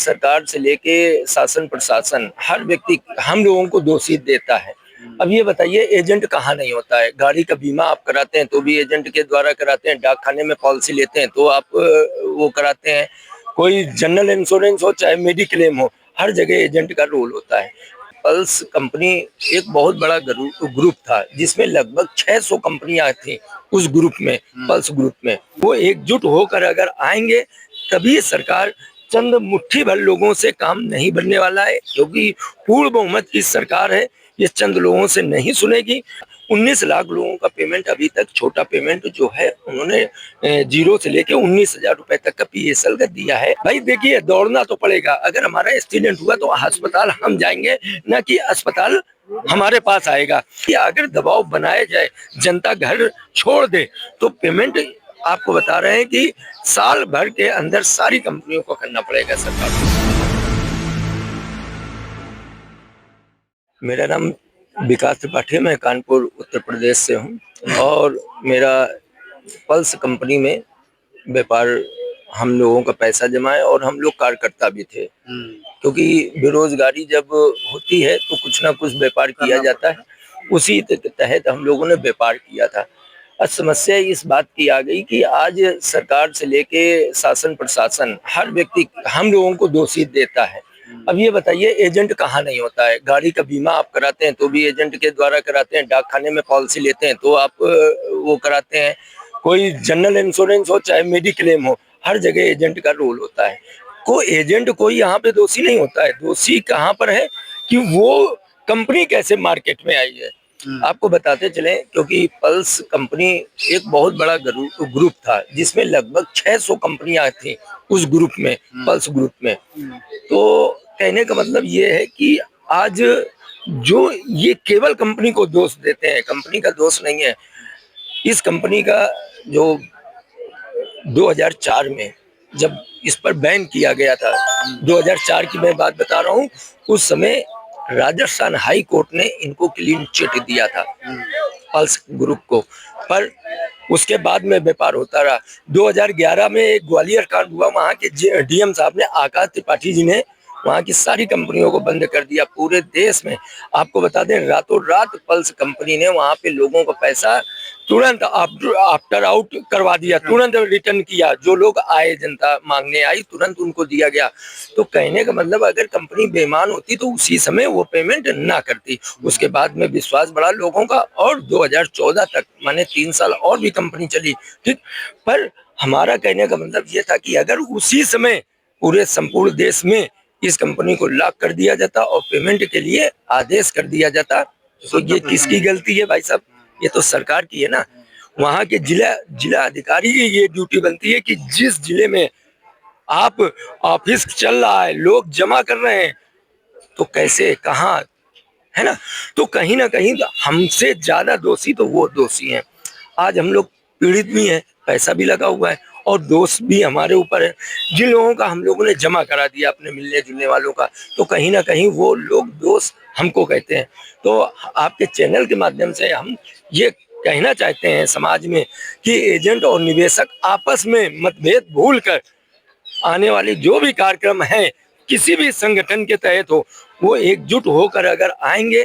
सरकार से लेके शासन प्रशासन हर व्यक्ति हम लोगों को दोषी देता है। अब ये बताइए, एजेंट कहाँ नहीं होता है? गाड़ी का बीमा आप कराते हैं तो भी एजेंट के द्वारा कराते हैं, डाक खाने में पॉलिसी लेते हैं तो आप वो कराते हैं। कोई जनरल इंश्योरेंस हो चाहे मेडिक्लेम हो, हर जगह एजेंट का रोल होता है। पल्स कंपनी एक बहुत बड़ा ग्रुप था जिसमें लगभग 600 कंपनियां थी उस ग्रुप में, पल्स ग्रुप में। वो एकजुट होकर अगर आएंगे तभी सरकार, चंद मुट्ठी भर लोगों से काम नहीं बनने वाला है, क्योंकि पूर्ण बहुमत की सरकार है, ये चंद लोगों से नहीं सुनेगी। 19 लाख लोगों का पेमेंट अभी तक, छोटा पेमेंट जो है उन्होंने 0 से लेके 19,000 रुपए तक का PSL का दिया है। भाई देखिए, दौड़ना तो पड़ेगा। अगर हमारा एक्सीडेंट हुआ तो अस्पताल हम जाएंगे, ना कि अस्पताल हमारे पास आएगा। या अगर दबाव बनाया जाए, जनता घर छोड़ दे, तो पेमेंट आपको बता रहे हैं कि साल भर के अंदर सारी कंपनियों को करना पड़ेगा सरकार को। मेरा नाम विकास त्रिपाठी है, मैं कानपुर उत्तर प्रदेश से हूँ और मेरा पल्स कंपनी में व्यापार, हम लोगों का पैसा जमा है और हम लोग कार्यकर्ता भी थे। क्योंकि बेरोजगारी जब होती है तो कुछ ना कुछ व्यापार किया जाता है, उसी तहत हम लोगों ने व्यापार किया था। अब समस्या इस बात की आ गई कि आज सरकार से लेके शासन प्रशासन हर व्यक्ति हम लोगों को दोषी देता है। अब ये बताइए, एजेंट कहाँ नहीं होता है? गाड़ी का बीमा आप कराते हैं तो भी एजेंट के द्वारा कराते हैं, डाक खाने में पॉलिसी लेते हैं तो आप वो कराते हैं। कोई जनरल इंश्योरेंस हो चाहे मेडिक्लेम हो, हर जगह एजेंट का रोल होता है। कोई यहाँ पे दोषी नहीं होता है। दोषी कहाँ पर है कि वो कंपनी कैसे मार्केट में आई है। आपको बताते चले, क्योंकि पल्स कंपनी एक बहुत बड़ा ग्रुप था जिसमें लगभग 600 कंपनियां थी उस ग्रुप में, पल्स ग्रुप में। तो कहने का मतलब ये है कि आज जो ये केवल कंपनी को दोष देते हैं, कंपनी का दोष नहीं है। इस कंपनी का जो 2004 में जब इस पर बैन किया गया था, 2004 की मैं बात बता रहा हूँ, उस समय राजस्थान हाई कोर्ट ने इनको क्लीन चिट दिया था पल्स ग्रुप को। पर उसके बाद में व्यापार होता रहा। 2011 में एक ग्वालियर कांड हुआ, वहां के DM साहब ने, आकाश त्रिपाठी जी ने वहां की सारी कंपनियों को बंद कर दिया पूरे देश में। आपको बता दें, रातों रात पल्स कंपनी ने वहां पे लोगों का पैसा तुरंत आफ्टर आउट करवा दिया, तुरंत रिटर्न किया। जो लोग आए, जनता मांगने आई, तुरंत उनको दिया गया। तो कहने का मतलब, अगर कंपनी बेईमान होती तो उसी समय वो पेमेंट ना करती। उसके बाद में विश्वास बढ़ा लोगों का और 2014 तक, माने 3 साल और भी कंपनी चली, ठीक। पर हमारा कहने का मतलब ये था कि अगर उसी समय पूरे संपूर्ण देश में इस कंपनी को लॉक कर दिया जाता और पेमेंट के लिए आदेश कर दिया जाता, तो ये किसकी गलती है भाई साहब? ये तो सरकार की है ना। वहां के जिला अधिकारी की ये ड्यूटी बनती है कि जिस जिले में आप ऑफिस चल रहा है, लोग जमा कर रहे हैं, तो कैसे, कहाँ, है ना। तो कहीं ना कहीं हमसे ज्यादा दोषी तो वो दोषी हैं। आज हम लोग पीड़ित भी हैं, पैसा भी लगा हुआ है और दोष भी हमारे ऊपर है। जिन लोगों का हम लोगों ने जमा करा दिया, अपने मिलने जुलने वालों का, तो कहीं ना कहीं वो लोग दोष हमको कहते हैं। तो आपके चैनल के माध्यम से हम ये कहना चाहते हैं समाज में कि एजेंट और निवेशक आपस में मतभेद भूल कर आने वाली जो भी कार्यक्रम है, किसी भी संगठन के तहत हो, वो एकजुट होकर अगर आएंगे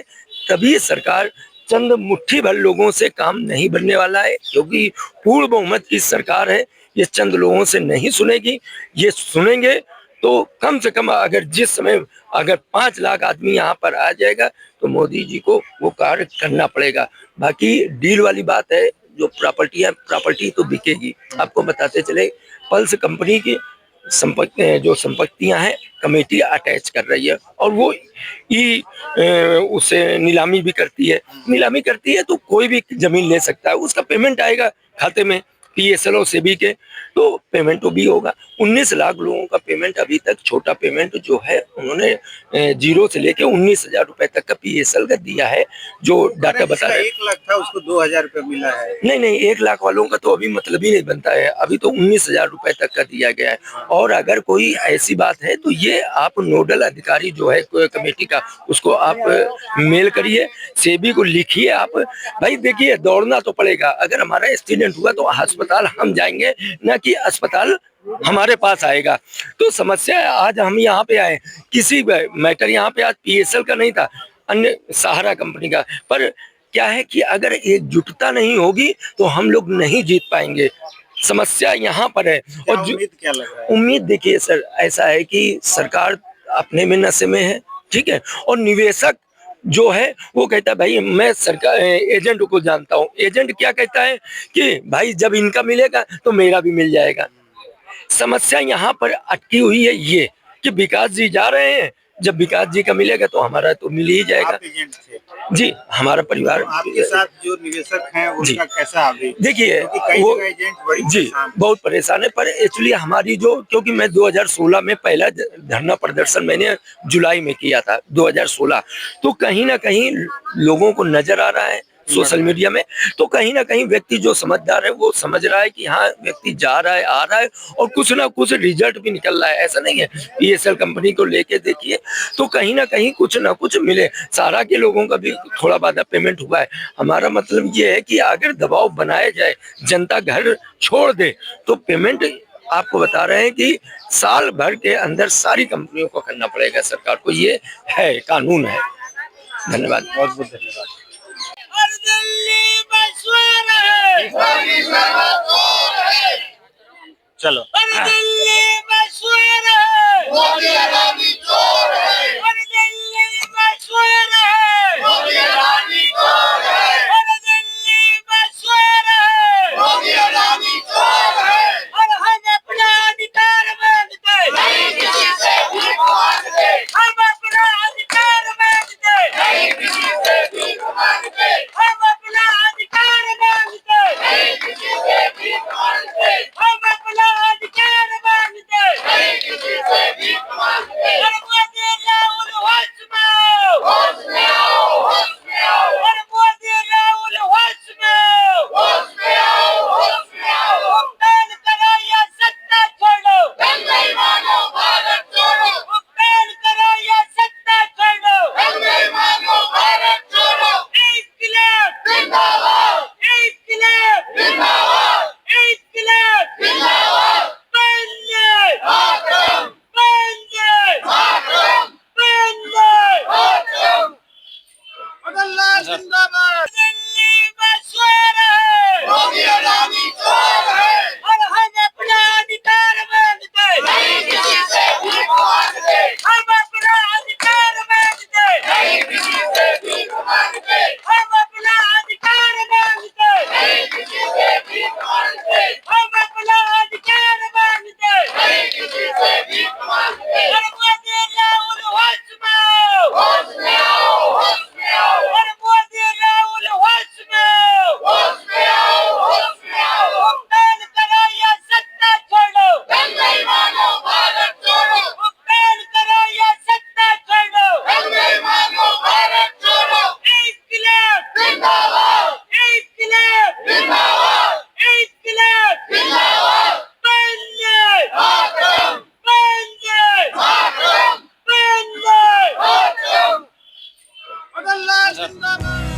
तभी सरकार, चंद मुट्ठी भर लोगों से काम नहीं बनने वाला है, क्योंकि पूर्ण बहुमत की सरकार है, ये चंद लोगों से नहीं सुनेगी। ये सुनेंगे तो कम से कम, अगर जिस समय अगर 5 लाख आदमी यहाँ पर आ जाएगा तो मोदी जी को वो कार्य करना पड़ेगा। बाकी डील वाली बात है, जो प्रॉपर्टी तो बिकेगी। आपको बताते चले, पल्स कंपनी की जो संपत्तियां हैं, कमेटी अटैच कर रही है और वो उसे नीलामी भी करती है। नीलामी करती है तो कोई भी जमीन ले सकता है, उसका पेमेंट आएगा खाते में, PSL और सेबी के, तो पेमेंट तो भी होगा। 19 लाख लोगों का पेमेंट अभी तक, छोटा पेमेंट जो है उन्होंने 0 से लेके 19,000 रुपए तक का PSL का दिया है, जो डाटा बता रहे हैं। 1 लाख था, उसको 2,000 रुपए मिला है। नहीं, 1 लाख वालों का तो अभी मतलब ही नहीं बनता है, अभी तो 19,000 रुपए तक का दिया गया है। और अगर कोई ऐसी बात है तो ये आप नोडल अधिकारी जो है कमेटी का, उसको आप मेल करिए, सेबी को लिखिए आप। भाई देखिए, दौड़ना तो पड़ेगा। अगर हमारा एक्सीडेंट हुआ तो अस्पताल अस्पताल हम जाएंगे, न कि अस्पताल हमारे पास आएगा। तो समस्या है, आज हम यहाँ पे आए, किसी मैटर यहाँ पे आज पीएसएल का नहीं था, अन्य सहारा कंपनी का। पर क्या है कि अगर एकजुटता नहीं होगी तो हम लोग नहीं जीत पाएंगे। समस्या यहाँ पर है। क्या और उम्मीद क्या लग रहा है? उम्मीद देखिए सर, ऐसा है कि सरकार अपने में नशे में है, ठीक है, और निवेशक जो है वो कहता है भाई मैं सरकार एजेंट को जानता हूँ। एजेंट क्या कहता है कि भाई जब इनका मिलेगा तो मेरा भी मिल जाएगा। समस्या यहाँ पर अटकी हुई है ये कि विकास जी जा रहे हैं, जब विकास जी का मिलेगा तो हमारा तो मिल ही जाएगा। आप एजेंट थे, जी, हमारा परिवार। तो आपके साथ जो निवेशक हैं जी। उनका कैसा अभी? देखिए क्योंकि कई वो जगह एजेंट बड़ी जी परेशान हैं। बहुत परेशान है। पर एक्चुअली हमारी जो, क्योंकि मैं 2016 में पहला धरना प्रदर्शन मैंने जुलाई में किया था 2016, तो कहीं ना कहीं लोगों को नजर आ रहा है सोशल मीडिया में, तो कहीं ना कहीं व्यक्ति जो समझदार है वो समझ रहा है कि हाँ व्यक्ति जा रहा है, आ रहा है, और कुछ ना कुछ रिजल्ट भी निकल रहा है। ऐसा नहीं है, पीएसएल कंपनी को लेके देखिए तो कहीं ना कहीं कुछ ना कुछ मिले। सारा के लोगों का भी थोड़ा बाधा पेमेंट हुआ है। हमारा मतलब ये है कि अगर दबाव बनाया जाए, जनता घर छोड़ दे, तो पेमेंट आपको बता रहे हैं कि साल भर के अंदर सारी कंपनियों को करना पड़ेगा सरकार को। ये है, कानून है। धन्यवाद। बहुत बहुत धन्यवाद। चलो जिंदाबाद।